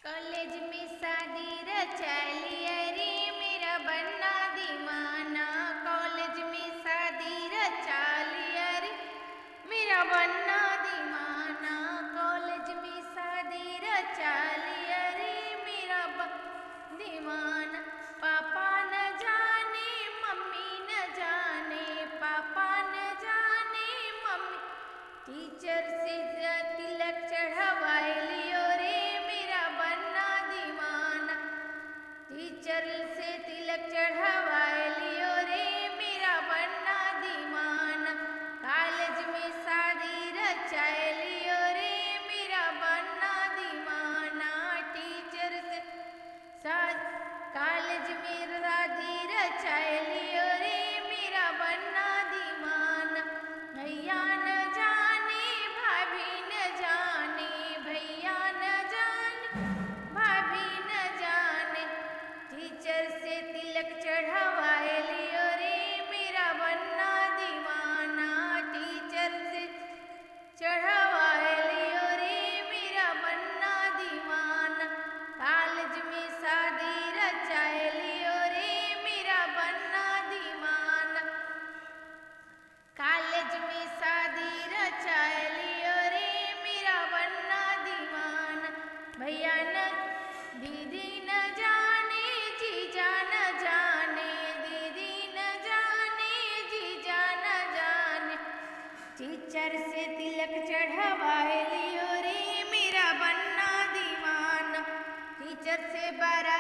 College में शादी रचाली अरे मेरा बन्ना दीवाना। कॉलेज में शादी रचाली अरे मेरा बन्ना दीवाना। कॉलेज में शादी रचाली अरे मेरा दीवाना। पापा न जाने मम्मी न जाने, पापा न जाने मम्मी। टीचर से तिलक चढ़वाए लियो रे मेरा बन्ना दीवाना। टीचर से तिलक चढ़वाए लियो रे मेरा बन्ना दीवाना। कॉलेज में शादी रचाए लियो रे मेरा बन्ना दीवाना। टीचर से कॉलेज में शादी रचाए लियो रे मेरा बन्ना दीवाना। भैया न जाने भाभी न जाने, भैया न जाने भाभी न जाने। टीचर से तिलक चढ़वाए लियो रे मेरा बन्ना दीवाना। टीचर से चढ़वाए लियो रे मेरा बन्ना दीवाना। कॉलेज में शादी रचाए लियो रे मेरा बन्ना दीवाना। कॉलेज में शादी रचाए लियो रे मेरा बन्ना दीवाना। भैया न दीदी न जाने, जीजा न जाने, दीदी न जाने, जीजा न जाने। टीचर से तिलक चढ़वाए लियो रे मेरा बन्ना दीवाना। टीचर से बारात